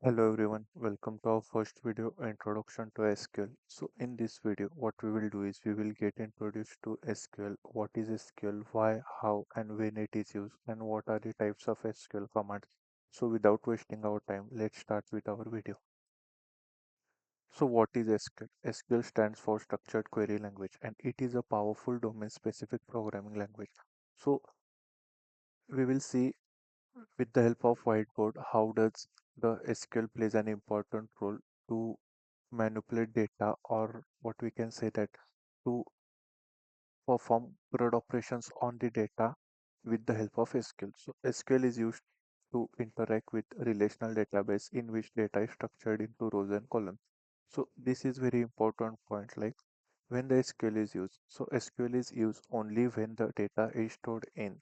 Hello everyone, welcome to our first video introduction to SQL. So in this video what we will do is we will get introduced to SQL, what is SQL, why, how and when it is used and what are the types of SQL commands. So without wasting our time, let's start with our video. So what is SQL? SQL stands for Structured Query Language and it is a powerful domain specific programming language. So we will see with the help of whiteboard how does the SQL plays an important role to manipulate data, or what we can say that to perform CRUD operations on the data with the help of SQL. So SQL is used to interact with relational database in which data is structured into rows and columns. So this is very important point, like when the SQL is used. So SQL is used only when the data is stored in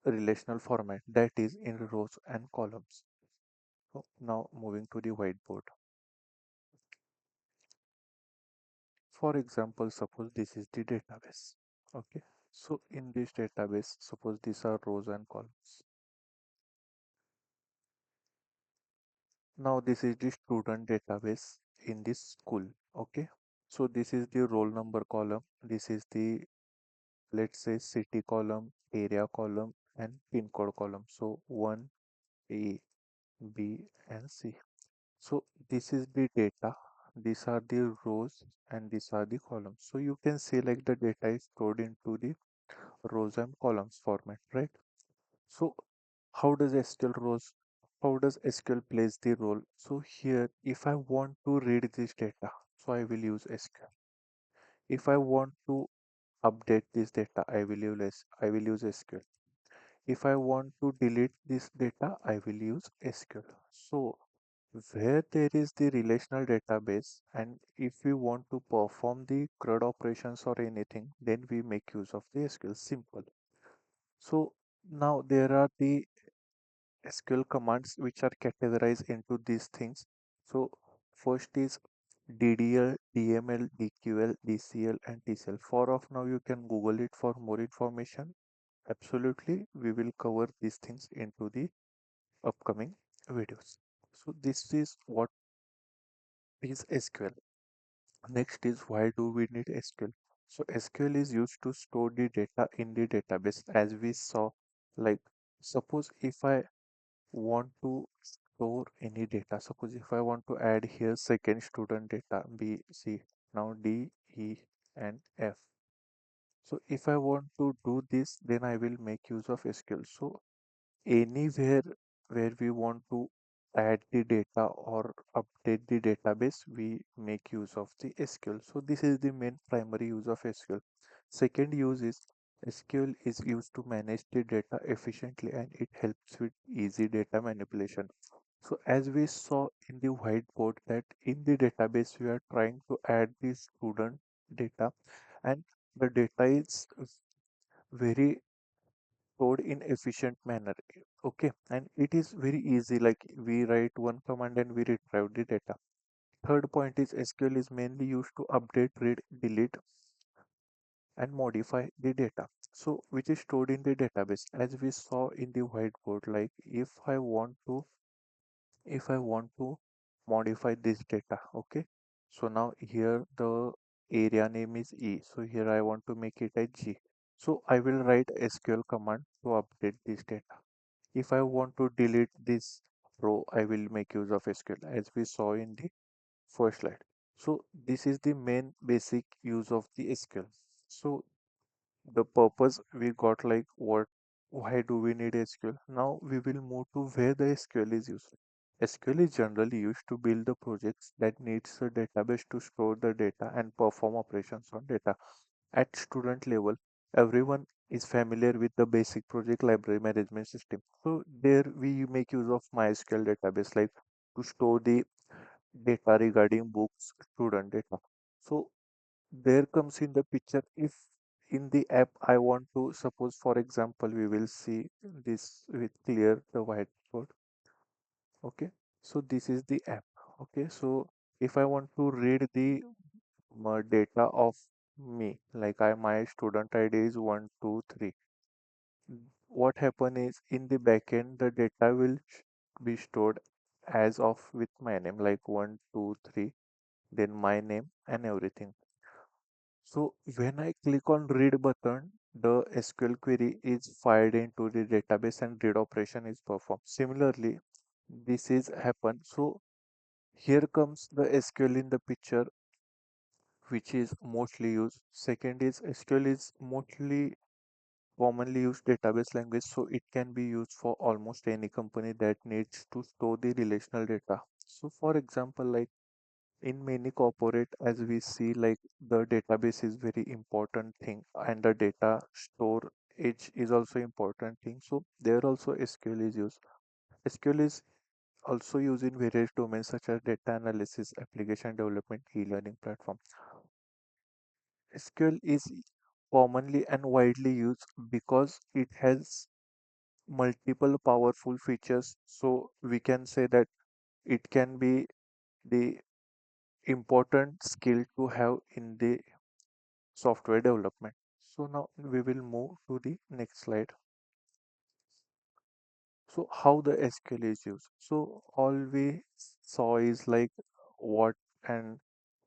a relational format, that is in rows and columns. So now moving to the whiteboard. For example, suppose this is the database. Okay. So in this database, suppose these are rows and columns. Now this is the student database in this school. Okay. So this is the roll number column. This is the, let's say, city column, area column, and pin code column. So 1, A, B, and C. So this is the data. These are the rows and these are the columns. So you can see like the data is stored into the rows and columns format, right? So how does SQL rows, how does SQL plays the role? So here, if I want to read this data, so I will use SQL. If I want to update this data, I will use SQL. If I want to delete this data, I will use SQL. So where there is the relational database and if we want to perform the CRUD operations or anything, then we make use of the SQL. Simple. So now there are the SQL commands which are categorized into these things. So first is DDL, DML, DQL, DCL, and TCL. For of now, you can Google it for more information. Absolutely, we will cover these things into the upcoming videos. So this is what is SQL. Next is why do we need SQL? So SQL is used to store the data in the database as we saw. Like suppose if I want to store any data, suppose if I want to add here second student data B, C, now D, E, and F. So if I want to do this, then I will make use of SQL. So anywhere where we want to add the data or update the database, we make use of the SQL. So this is the main primary use of SQL. Second use is SQL is used to manage the data efficiently and it helps with easy data manipulation. So as we saw in the whiteboard that in the database we are trying to add the student data and the data is very stored in efficient manner. Okay, and it is very easy, like we write one command and we retrieve the data. Third point is SQL is mainly used to update, read, delete, and modify the data, so which is stored in the database. As we saw in the whiteboard, like if I want to modify this data. Okay, so now here the area name is E, so here I want to make it a G. So I will write SQL command to update this data. If I want to delete this row, I will make use of SQL as we saw in the first slide. So this is the main basic use of the SQL. So the purpose we got, like what, why do we need SQL? Now we will move to where the SQL is used. SQL is generally used to build the projects that needs a database to store the data and perform operations on data. At student level, everyone is familiar with the basic project library management system. So there we make use of MySQL database, like to store the data regarding books, student data. So there comes in the picture, if in the app I want to, suppose for example we will see this with clear the whiteboard. Okay, so this is the app. Okay, so if I want to read the data of me, like my student ID is 123. What happen is in the backend the data will be stored as of with my name, like 1 2 3, then my name and everything. So when I click on read button, the SQL query is fired into the database and read operation is performed. Similarly, this is happen. So here comes the SQL in the picture, which is mostly used. Second is SQL is mostly commonly used database language, so it can be used for almost any company that needs to store the relational data. So for example, like in many corporate, as we see, like the database is very important thing and the data storage is also important thing. So there also SQL is used. SQL is also used in various domains such as data analysis, application development, e-learning platform. SQL is commonly and widely used because it has multiple powerful features. So we can say that it can be the important skill to have in the software development. So now we will move to the next slide. So how the SQL is used. So all we saw is like what and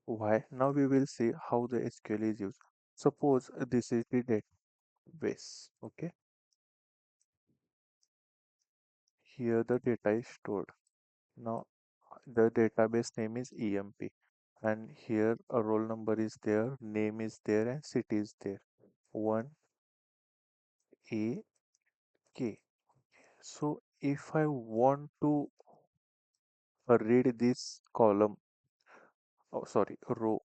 why. Now we will see how the SQL is used. Suppose this is the database. Okay, here the data is stored. Now the database name is EMP, and here a roll number is there, name is there, and city is there. 1 A K. So if I want to read this column, oh sorry, row,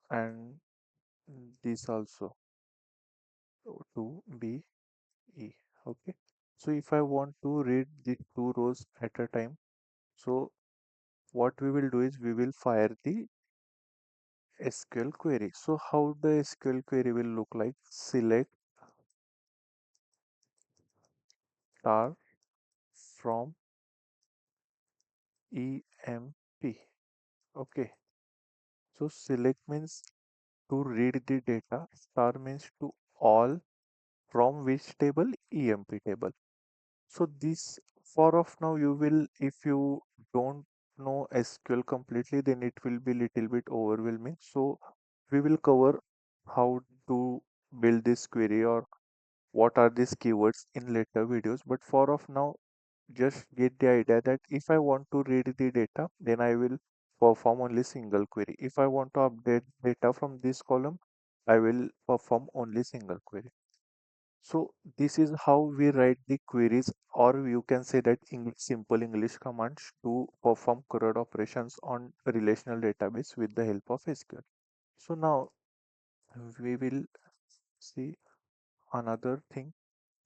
and this also to be E. Okay. So if I want to read the two rows at a time, so what we will do is we will fire the SQL query. So how the SQL query will look like? Select star from EMP. Okay. So select means to read the data. Star means to all from which table? EMP table. So this for of now you will, if you don't know SQL completely, then it will be little bit overwhelming. So we will cover how to build this query or what are these keywords in later videos. But for of now, just get the idea that if I want to read the data, then I will perform only single query. If I want to update data from this column, I will perform only single query. So this is how we write the queries, or you can say that simple English commands to perform CRUD operations on a relational database with the help of SQL. So now we will see another thing.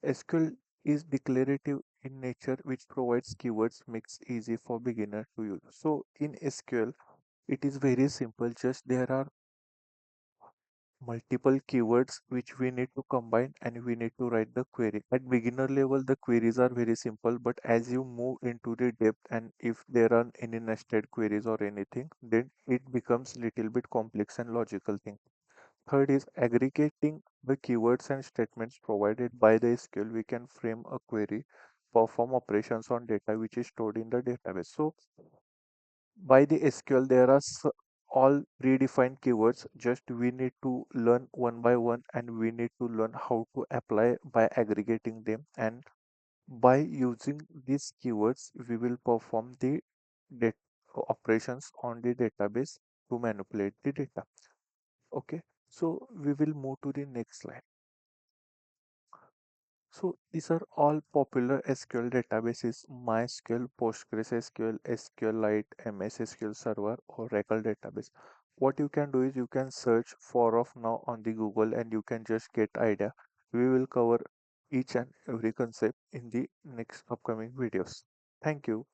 SQL is declarative in nature, which provides keywords makes easy for beginner to use. So in SQL, it is very simple. Just there are multiple keywords which we need to combine and we need to write the query. At beginner level, the queries are very simple, but as you move into the depth and if there are any nested queries or anything, then it becomes little bit complex and logical thing. Third is aggregating the keywords and statements provided by the SQL. We can frame a query, perform operations on data which is stored in the database. So by the SQL, there are all predefined keywords. Just we need to learn one by one, and we need to learn how to apply by aggregating them. And by using these keywords, we will perform the dat operations on the database to manipulate the data. Okay, so we will move to the next slide. So these are all popular SQL databases: MySQL, PostgreSQL, SQLite, MS SQL Server, Oracle database. What you can do is you can search for of now on the Google and you can just get idea. We will cover each and every concept in the next upcoming videos. Thank you.